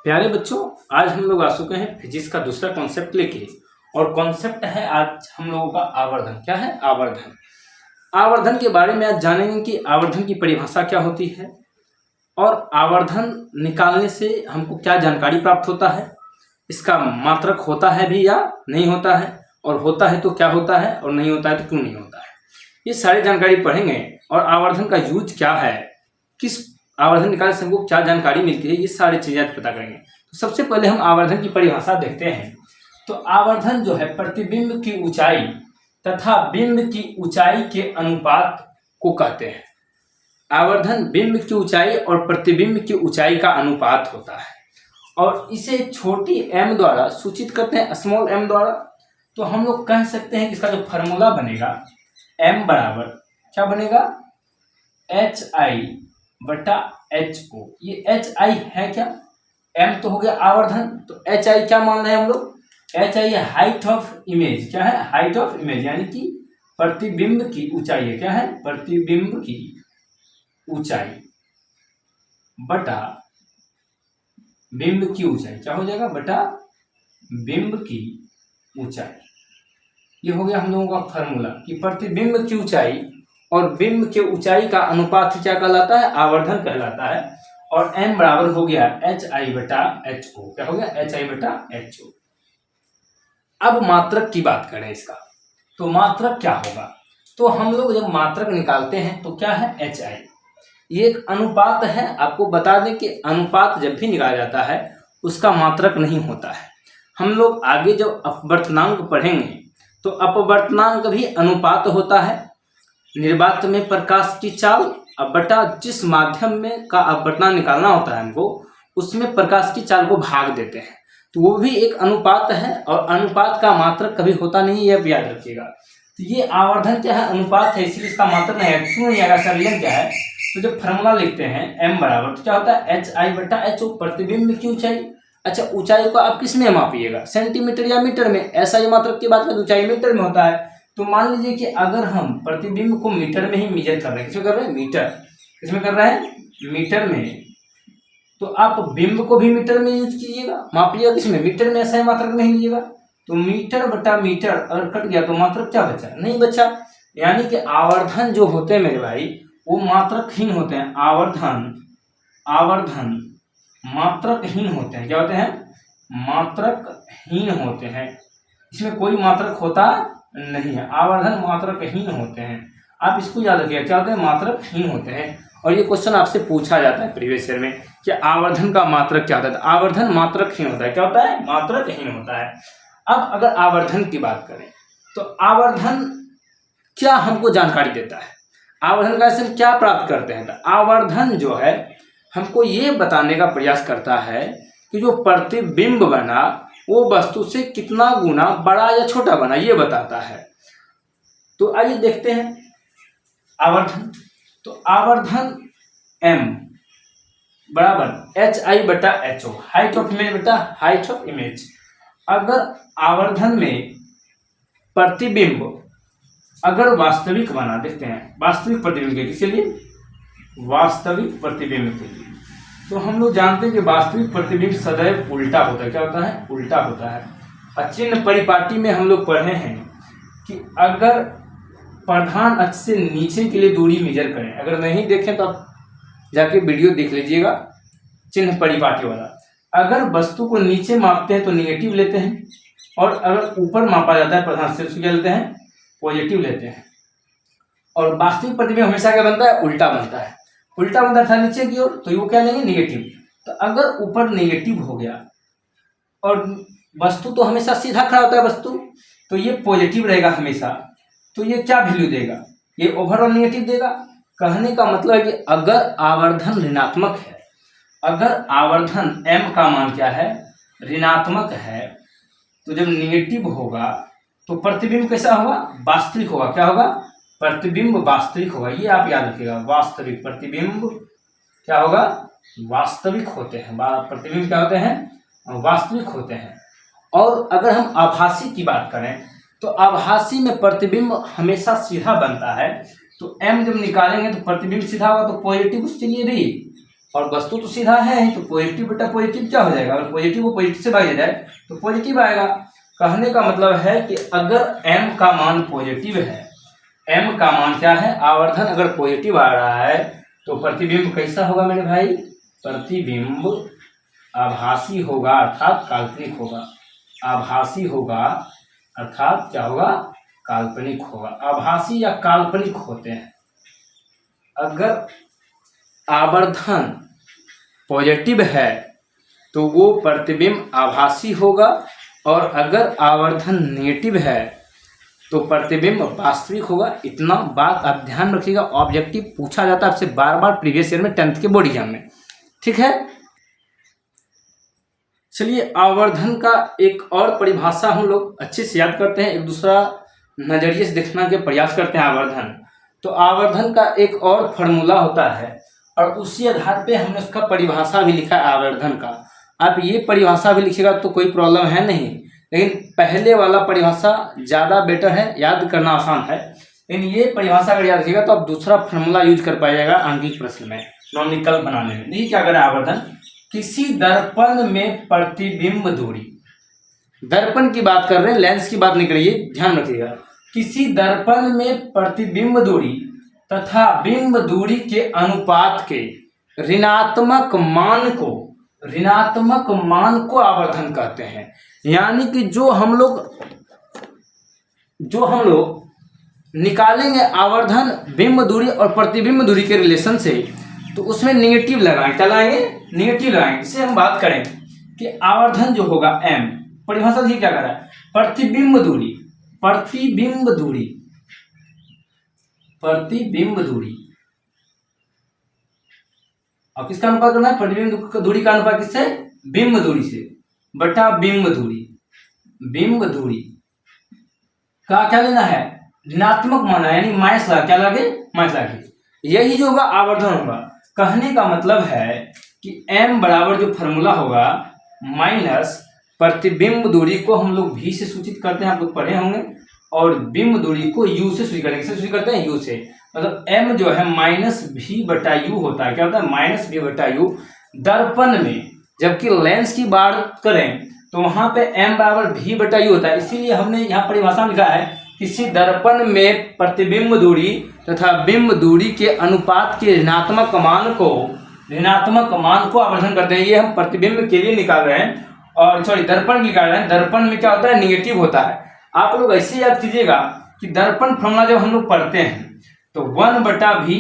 प्यारे बच्चों, आज हम लोग आ चुके हैं फिजिक्स का दूसरा कॉन्सेप्ट लेके। और कॉन्सेप्ट है आज हम लोगों का आवर्धन। क्या है? आवर्धन। आवर्धन के बारे में आज जानेंगे कि आवर्धन की परिभाषा क्या होती है और आवर्धन निकालने से हमको क्या जानकारी प्राप्त होता है, इसका मात्रक होता है भी या नहीं होता है, और होता है तो क्या होता है और नहीं होता है तो क्यों नहीं होता है, ये सारी जानकारी पढ़ेंगे। और आवर्धन का यूज क्या है, किस आवर्धन निकालने से हमको क्या जानकारी मिलती है, ये सारी चीजें पता करेंगे। तो सबसे पहले हम आवर्धन की परिभाषा देखते हैं। तो आवर्धन जो है प्रतिबिंब की ऊंचाई तथा बिंब की ऊंचाई के अनुपात को कहते हैं। आवर्धन बिंब की ऊंचाई और प्रतिबिंब की ऊंचाई का अनुपात होता है और इसे छोटी m द्वारा सूचित करते हैं, स्मॉल m द्वारा। तो हम लोग कह सकते हैं कि इसका जो फॉर्मूला बनेगा m बराबर क्या बनेगा, HI/HO। ये HI है क्या, m तो हो गया आवर्धन, तो HI क्या मान रहे हैं हम लोग, HI है हाइट ऑफ इमेज। क्या है? हाइट ऑफ इमेज, यानी कि प्रतिबिंब की ऊंचाई है। क्या है? प्रतिबिंब की ऊंचाई बटा बिंब की ऊंचाई। क्या हो जाएगा? बटा बिंब की ऊंचाई। ये हो गया हम लोगों का फॉर्मूला कि प्रतिबिंब की ऊंचाई और बिंब के ऊंचाई का अनुपात क्या कहलाता है, आवर्धन कहलाता है। और m बराबर हो गया HI/HO। क्या हो गया? HI/HO। अब मात्रक की बात करें इसका, तो मात्रक क्या होगा, तो हम लोग जब मात्रक निकालते हैं तो क्या है, HI। ये एक अनुपात है। आपको बता दें कि अनुपात जब भी निकाला जाता है उसका मात्रक नहीं होता है। हम लोग आगे जब अपवर्तनांक पढ़ेंगे तो अपवर्तनांक भी अनुपात होता है। निर्वात में प्रकाश की चाल बटा जिस माध्यम में का अपवर्तनांक निकालना होता है हमको, उसमें प्रकाश की चाल को भाग देते हैं, तो वो भी एक अनुपात है। और अनुपात का मात्रक कभी होता नहीं, यह याद रखिएगा। तो ये आवर्धन क्या है, अनुपात है, इसलिए इसका मात्रक नहीं है। क्यों नहीं आएगा, इसका रीजन क्या है, तो जब फॉर्मूला लिखते हैं m बराबर तो क्या होता है HI/HO, प्रतिबिंब की ऊंचाई। अच्छा, ऊंचाई को आप किस में मापिएगा, सेंटीमीटर या मीटर में? ऐसा ही मात्रक की बात करें, ऊंचाई मीटर में होता है। तो मान लीजिए कि अगर हम प्रतिबिंब को मीटर में ही मेजर कर रहे हैं, किसमें कर रहे हैं, मीटर, किसमें कर रहे हैं, मीटर में, तो आप बिंब को भी मीटर में यूज कीजिएगा, मापिएगा किसमें, मीटर में। ऐसा ही मात्रक नहीं लीजिएगा, तो मीटर बटा मीटर अगर कट गया तो मात्रक क्या बचा, नहीं बचा। यानी कि आवर्धन जो होते हैं मेरे भाई, वो मात्रकहीन होते हैं। आवर्धन मात्रकहीन होते हैं। क्या होते हैं? मात्रकहीन होते हैं। इसमें कोई मात्रक होता नहीं है, आवर्धन मात्रकहीन होते हैं। आप इसको याद रखिएगा, क्या होते हैं, मात्रकहीन होते हैं। और ये क्वेश्चन आपसे पूछा जाता है प्रीवियस ईयर में कि आवर्धन का मात्रक क्या होता है, तो आवर्धन मात्रकहीन होता है। क्या होता है? मात्रकहीन होता है। अब अगर आवर्धन की बात करें तो आवर्धन क्या हमको जानकारी देता है, आवर्धन का से हम क्या प्राप्त करते हैं, तो आवर्धन जो है हमको ये बताने का प्रयास करता है कि जो प्रतिबिंब बना वो वस्तु से कितना गुना बड़ा या छोटा बना, ये बताता है। तो आइए देखते हैं आवर्धन। तो आवर्धन m बराबर HI/HO, हाइट ऑफ इमेज बटा हाइट ऑफ इमेज। अगर आवर्धन में प्रतिबिंब अगर वास्तविक बना, देखते हैं वास्तविक प्रतिबिंब के किसके लिए, वास्तविक प्रतिबिंब के लिए, तो हम लोग जानते हैं कि वास्तविक प्रतिबिंब सदैव उल्टा होता है। क्या होता है? उल्टा होता है। अचिन्ह परिपाटी में हम लोग पढ़े हैं कि अगर प्रधान अक्ष से नीचे के लिए दूरी मेजर करें, अगर नहीं देखें तो आप जाके वीडियो देख लीजिएगा चिन्ह परिपाटी वाला। अगर वस्तु को नीचे मापते हैं तो निगेटिव लेते हैं, और अगर ऊपर मापा जाता है प्रधान से, क्या लेते हैं, पॉजिटिव लेते हैं। और वास्तविक प्रतिबिंब हमेशा क्या बनता है, उल्टा बनता है। उल्टा बनता था नीचे की ओर, तो वो क्या लेंगे, निगेटिव। तो अगर ऊपर निगेटिव हो गया और वस्तु तो हमेशा सीधा खड़ा होता है वस्तु, तो ये पॉजिटिव रहेगा हमेशा, तो ये क्या वैल्यू देगा, ये ओवरऑल निगेटिव देगा। कहने का मतलब है कि अगर आवर्धन ऋणात्मक है, अगर आवर्धन m का मान क्या है, ऋणात्मक है, तो जब निगेटिव होगा तो प्रतिबिंब कैसा होगा, वास्तविक होगा। क्या होगा, प्रतिबिंब वास्तविक होगा। ये आप याद रखिएगा, वास्तविक प्रतिबिंब क्या होगा, वास्तविक होते हैं। प्रतिबिंब क्या होते हैं, वास्तविक होते हैं। और अगर हम आभासी की बात करें तो आभासी में प्रतिबिंब हमेशा सीधा बनता है। तो m जब निकालेंगे तो प्रतिबिंब सीधा होगा, तो पॉजिटिव उसके लिए भी और वस्तु तो सीधा है, तो पॉजिटिव बटा पॉजिटिव क्या हो जाएगा, अगर पॉजिटिव को पॉजिटिव से भागा जाए तो पॉजिटिव आएगा। कहने का मतलब है कि अगर m का मान पॉजिटिव है, m का मान क्या है, आवर्धन अगर पॉजिटिव आ रहा है तो प्रतिबिंब कैसा होगा मेरे भाई, प्रतिबिंब आभासी होगा अर्थात काल्पनिक होगा। आभासी होगा अर्थात क्या होगा, काल्पनिक होगा। आभासी या काल्पनिक होते हैं। अगर आवर्धन पॉजिटिव है तो वो प्रतिबिंब आभासी होगा, और अगर आवर्धन नेगेटिव है तो प्रतिबिंब वास्तविक होगा। इतना बात आप ध्यान रखिएगा, ऑब्जेक्टिव पूछा जाता है आपसे बार बार प्रीवियस ईयर में 10th के बोर्ड एग्जाम में, ठीक है। चलिए आवर्धन का एक और परिभाषा हम लोग अच्छे से याद करते हैं, एक दूसरा नजरिए से देखने के प्रयास करते हैं। आवर्धन, तो आवर्धन का एक और फॉर्मूला होता है और उसी आधार पे हमने उसका परिभाषा भी लिखा है आवर्धन का। आप ये परिभाषा भी लिखिएगा तो कोई प्रॉब्लम है नहीं, लेकिन पहले वाला परिभाषा ज़्यादा बेटर है, याद करना आसान है। लेकिन ये परिभाषा अगर याद रखिएगा तो आप दूसरा फॉर्मूला यूज कर पाइएगा आंकिक प्रश्न में, नॉमिकल बनाने में। देखिए क्या करें, आवर्धन किसी दर्पण में प्रतिबिंब दूरी, दर्पण की बात कर रहे हैं, लेंस की बात नहीं करिए, ध्यान रखिएगा। किसी दर्पण में प्रतिबिंब दूरी तथा बिंब दूरी के अनुपात के ऋणात्मक मान को आवर्धन कहते हैं। यानी कि जो हम लोग निकालेंगे आवर्धन बिंब दूरी और प्रतिबिंब दूरी के रिलेशन से, तो उसमें निगेटिव लगाएंगे, क्या लगाएंगे, निगेटिव लगाएंगे। इससे हम बात करें कि आवर्धन जो होगा m, परिभाषा देखिए क्या कर रहा है, प्रतिबिंब दूरी और किसका अनुपात करना है, प्रतिबिंब दूरी का अनुपात किससे, बिंब दूरी से, बटा बिंब दूरी का क्या लेना है, ऋणात्मक माना, यानी माइनस लगा, क्या लगे, माइनस लगे। यही जो होगा आवर्धन होगा। कहने का मतलब है कि m बराबर जो फॉर्मूला होगा माइनस प्रतिबिंब दूरी को हम लोग v से सूचित करते हैं, आप लोग पढ़े होंगे, और बिंब दूरी को u से सूचित करते हैं। किससे सूचित करते हैं, u से। मतलब m जो है माइनस v बटा u होता है, क्या होता है, माइनस v बटा u दर्पण में। जबकि लेंस की बात करें तो वहां पे m बराबर v बटा u होता है। इसीलिए हमने यहाँ परिभाषा लिखा है, किसी दर्पण में प्रतिबिंब दूरी तथा बिंब दूरी के अनुपात के ऋणात्मक मान को आवर्धन करते हैं। ये हम प्रतिबिंब के लिए निकाल रहे हैं, और सॉरी दर्पण निकाल रहे हैं। दर्पण में क्या होता है, निगेटिव होता है। आप लोग ऐसे याद कीजिएगा कि दर्पण फॉर्मूला जब हम लोग पढ़ते हैं तो 1/v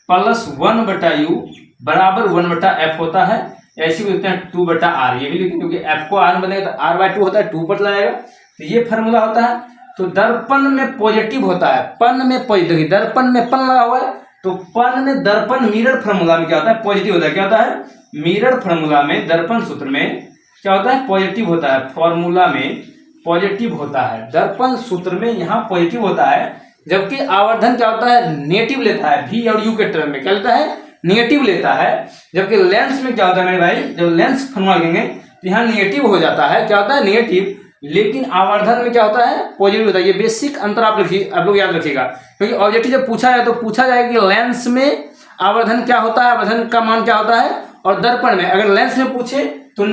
प्लस 1/u बराबर 1/f होता है। ऐसे भी लिखते हैं 2/r, ये भी लिखते हैं क्योंकि f को r बनेगा तो r/2 होता है, 2 पर लगाएगा, तो ये फॉर्मूला होता है। तो दर्पण में पॉजिटिव होता है, पन में पॉजिटिव, दर्पण में पन लगा हुआ है तो पन में दर्पण मिरर फॉर्मूला में क्या होता है, पॉजिटिव होता है। क्या होता है, मिरर फॉर्मूला में दर्पण सूत्र में क्या होता है, पॉजिटिव होता है। फॉर्मूला में पॉजिटिव होता है, दर्पण सूत्र में यहाँ पॉजिटिव होता है। जबकि आवर्धन क्या होता है, नेगेटिव लेता है, v और u के टर्म में क्या लेता है, निगेटिव लेता है। जबकि लेंस में क्या होता है मेरे भाई, जब लेंस फॉर्मूला लिखेंगे तो यहाँ निगेटिव हो जाता है, क्या होता है, निगेटिव। लेकिन आवर्धन में क्या होता है, पॉजिटिव होता है। ये बेसिक अंतर आप लोग याद रखिएगा, क्योंकि ऑब्जेक्टिव जब पूछा जाए तो पूछा जाएगा कि लेंस में आवर्धन क्या होता है, आवर्धन का मान क्या होता है, और दर्पण में अगर लेंस में पूछे तो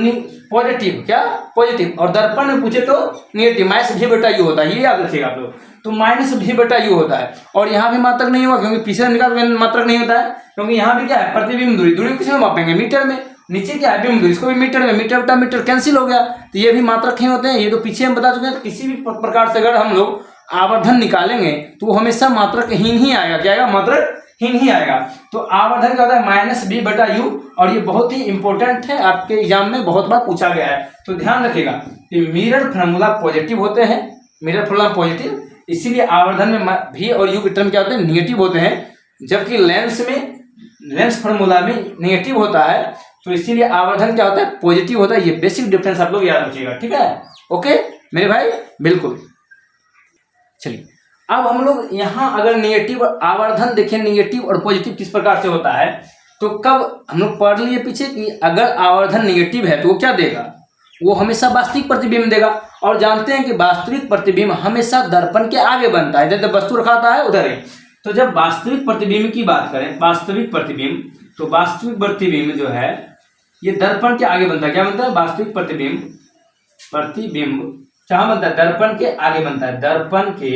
पॉजिटिव, क्या पॉजिटिव, और दर्पण में पूछे तो निगेटिव, माइनस v बटा u होता है। ये याद रखिएगा आप लोग, तो माइनस v बटा u होता है। और यहाँ भी मात्रक नहीं होगा, क्योंकि पीछे निकाल मात्रक नहीं होता है, क्योंकि यहाँ भी क्या है, प्रतिबिंब दूरी किस में मापेंगे, मीटर में। नीचे क्या है, बिंब दूरी, इसको भी मीटर में, मीटर बटा मीटर कैंसिल हो गया, तो ये भी मात्रक ही होते हैं। ये तो पीछे हम बता चुके हैं। किसी भी प्रकार से अगर हम लोग आवर्धन निकालेंगे तो वो हमेशा मात्रकहीन ही आएगा। क्या आएगा, मात्रकहीन ही आएगा। तो आवर्धन क्या होता है, माइनस v बटा u, और ये बहुत ही इंपॉर्टेंट है, आपके एग्जाम में बहुत बार पूछा गया है। तो ध्यान रखिएगा कि मिरर फॉर्मूला पॉजिटिव होते हैं, मिरर फॉर्मूला पॉजिटिव, इसीलिए आवर्धन में v और u के टर्म क्या होते हैं, निगेटिव होते हैं। जबकि लेंस फॉर्मूला में निगेटिव होता है, तो इसीलिए आवर्धन क्या होता है, पॉजिटिव होता है। ये बेसिक डिफरेंस आप लोग याद रखिएगा, ठीक है, ओके मेरे भाई, बिल्कुल। चलिए अब हम लोग यहाँ अगर निगेटिव आवर्धन देखें, निगेटिव और पॉजिटिव किस प्रकार से होता है, तो कब हम लोग पढ़ लिए पीछे कि अगर आवर्धन निगेटिव है तो वो क्या देगा, वो हमेशा वास्तविक प्रतिबिंब देगा। और जानते हैं कि वास्तविक प्रतिबिंब हमेशा दर्पण के आगे बनता है, जब वस्तु रखा होता है उधर ही। तो जब वास्तविक प्रतिबिंब की बात करें, वास्तविक प्रतिबिंब, तो वास्तविक प्रतिबिंब जो है ये दर्पण के आगे बनता है। क्या बनता है? वास्तविक प्रतिबिंब कहाँ बनता है? दर्पण के आगे बनता है। दर्पण के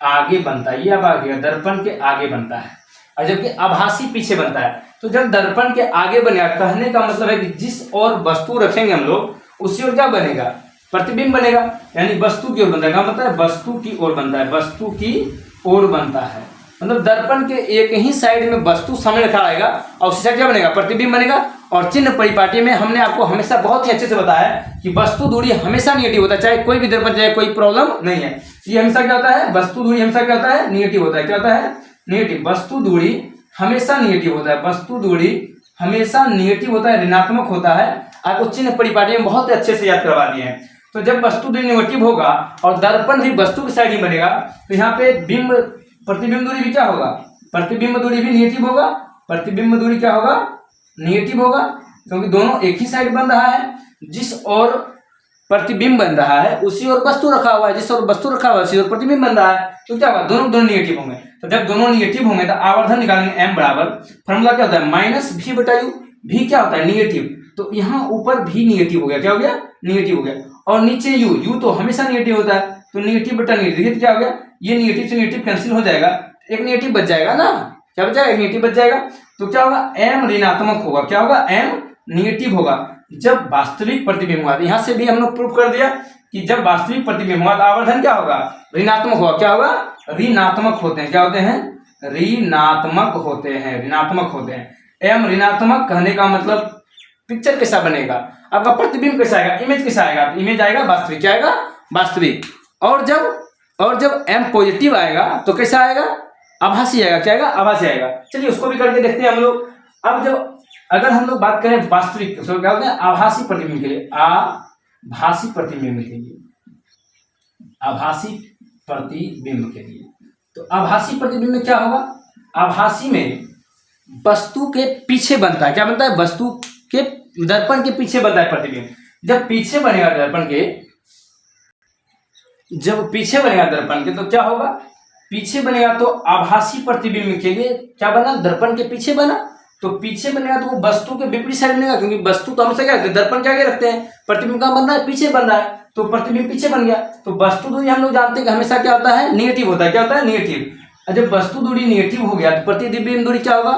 आगे बनता है, ये अब आ गया, दर्पण के आगे बनता है। और जबकि आभासी पीछे बनता है। तो जब दर्पण के आगे बनेगा, कहने का मतलब है कि जिस ओर वस्तु रखेंगे हम लोग उसी ओर क्या बनेगा? प्रतिबिंब बनेगा। यानी वस्तु की ओर बनता है। क्या मतलब है? वस्तु की ओर बनता है, वस्तु की ओर बनता है। मतलब दर्पण के एक ही साइड में वस्तु सामने रखा रहेगा और उसी साइड क्या बनेगा? प्रतिबिंब बनेगा। और चिन्ह परिपाटी में हमने आपको हमेशा बहुत ही अच्छे से बताया कि वस्तु दूरी हमेशा निगेटिव होता है, चाहे कोई भी दर्पण, चाहे कोई प्रॉब्लम नहीं है। ये हमेशा क्या होता है? वस्तु दूरी हमेशा क्या होता है? निगेटिव होता है। क्या होता है? निगेटिव। वस्तु दूरी हमेशा निगेटिव होता है, वस्तु दूरी हमेशा निगेटिव होता है, ऋणात्मक होता है। आपको चिन्ह परिपाटी में बहुत अच्छे से याद करवा दिए हैं। तो जब वस्तु दूरी निगेटिव होगा और दर्पण भी वस्तु की साइड ही बनेगा तो यहाँ पे बिंब प्रतिबिंब दूरी भी क्या होगा? प्रतिबिंब दूरी भी निगेटिव होगा। प्रतिबिंब दूरी क्या होगा? निगेटिव होगा, क्योंकि दोनों एक ही साइड बन रहा है। जिस ओर प्रतिबिंब बन रहा है उसी ओर वस्तु रखा हुआ है, जिस ओर वस्तु रखा हुआ है उसी ओर प्रतिबिंब बन रहा है। तो क्या होगा? दोनों निगेटिव होंगे। तो जब दोनों निगेटिव होंगे तो आवर्धन निकालेंगे M बराबर, फॉर्मूला क्या होता है? माइनस V बटा U। भी क्या होता है? निगेटिव। तो यहाँ ऊपर भी निगेटिव हो गया। क्या हो गया? निगेटिव हो गया। और नीचे U तो हमेशा निगेटिव होता है, तो निगेटिव बटा निगेटिव। तो क्या हो गया? ये निगेटिव से निगेटिव कैंसिल हो जाएगा, एक निगेटिव बच जाएगा ना। क्या बच जाएगा? एक निगेटिव बच जाएगा। तो क्या होगा? M ऋणात्मक होगा। क्या होगा? M निगेटिव होगा जब वास्तविक प्रतिबिंब होगा। यहाँ से भी हम लोग प्रूफ कर दिया कि जब वास्तविक प्रतिबिंब होगा तो आवर्धन क्या होगा? ऋणात्मक होगा। क्या होगा? ऋणात्मक होते हैं। क्या होते हैं? ऋणात्मक होते हैं, ऋणात्मक होते हैं। M ऋणात्मक कहने का मतलब पिक्चर कैसा बनेगा? आपका प्रतिबिंब कैसा आएगा? इमेज कैसा आएगा? इमेज आएगा वास्तविक। क्या आएगा? वास्तविक। और जब M पॉजिटिव आएगा तो कैसा आएगा? आभासी आएगा। क्या आएगा? आभासी आएगा। चलिए उसको भी करके देखते हैं हम लोग। अब जब अगर हम लोग बात करें वास्तविक, तो क्या होता है? आभासी प्रतिबिंब के लिए, आभासी प्रतिबिंब के लिए, आभासी प्रतिबिंब के लिए, तो आभासी प्रतिबिंब में क्या होगा? आभासी में वस्तु के पीछे बनता है। क्या बनता है? वस्तु के दर्पण के पीछे बनता है प्रतिबिंब। जब पीछे बनेगा दर्पण के, जब पीछे बनेगा दर्पण के, तो क्या होगा? पीछे बनेगा तो आभासी प्रतिबिंब के लिए क्या बना? दर्पण के पीछे बना। तो पीछे बनेगा तो वो वस्तु के विपरीत साइड बनेगा, क्योंकि वस्तु तो हमेशा क्या करते हैं? दर्पण के आगे रखते हैं। प्रतिबिंब कहाँ बन रहा है? पीछे बन रहा है, तो प्रतिबिंब पीछे बन गया। तो वस्तु दूरी हम लोग जानते हैं कि हमेशा क्या होता है? निगेटिव होता है। क्या होता है? निगेटिव। और जब वस्तु दूरी निगेटिव हो गया तो प्रतिबिंब दूरी क्या होगा?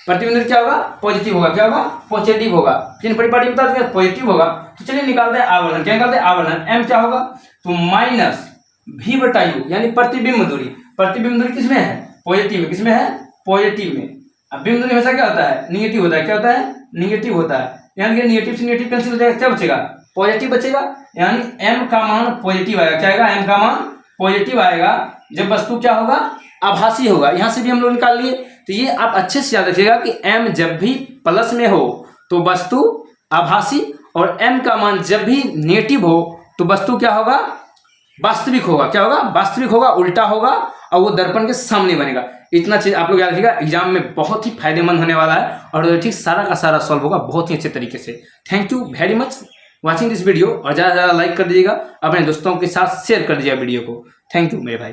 प्रतिबिंब दूरी क्या होगा? पॉजिटिव होगा। क्या होगा? पॉजिटिव होगा। चिन्ह परिपाटी बता देंगे, पॉजिटिव होगा। तो चलिए निकालते हैं आवर्धन। क्या निकालते हैं? आवर्धन। M क्या होगा? तो माइनस V बटा U, यानी प्रतिबिंब दूरी। प्रतिबिंब दूरी किसमें है? पॉजिटिव में। किसमें है? पॉजिटिव में। अब बिंब दूरी हमेशा क्या होता है? निगेटिव होता है। क्या होता है? निगेटिव होता है। यानी कि निगेटिव से निगेटिव कैंसिल हो जाएगा, क्या बचेगा? पॉजिटिव बचेगा। यानी M का मान पॉजिटिव आएगा। क्या आएगा? M का मान पॉजिटिव आएगा जब वस्तु क्या होगा? आभासी होगा। यहाँ से भी हम लोग निकाल लिए। तो ये आप अच्छे से याद रखिएगा कि M जब भी प्लस में हो तो वस्तु आभासी, और M का मान जब भी नेगेटिव हो तो वस्तु क्या होगा? वास्तविक होगा। क्या होगा? वास्तविक होगा, उल्टा होगा, और वो दर्पण के सामने बनेगा। इतना चीज आप लोग याद रखिएगा, एग्जाम में बहुत ही फायदेमंद होने वाला है और ठीक सारा का सारा सॉल्व होगा बहुत ही अच्छे तरीके से। Thank you very much watching this video, और ज़्यादा से ज़्यादा लाइक कर दीजिएगा, अपने दोस्तों के साथ शेयर कर दीजिएगा वीडियो को। थैंक यू मेरे भाई।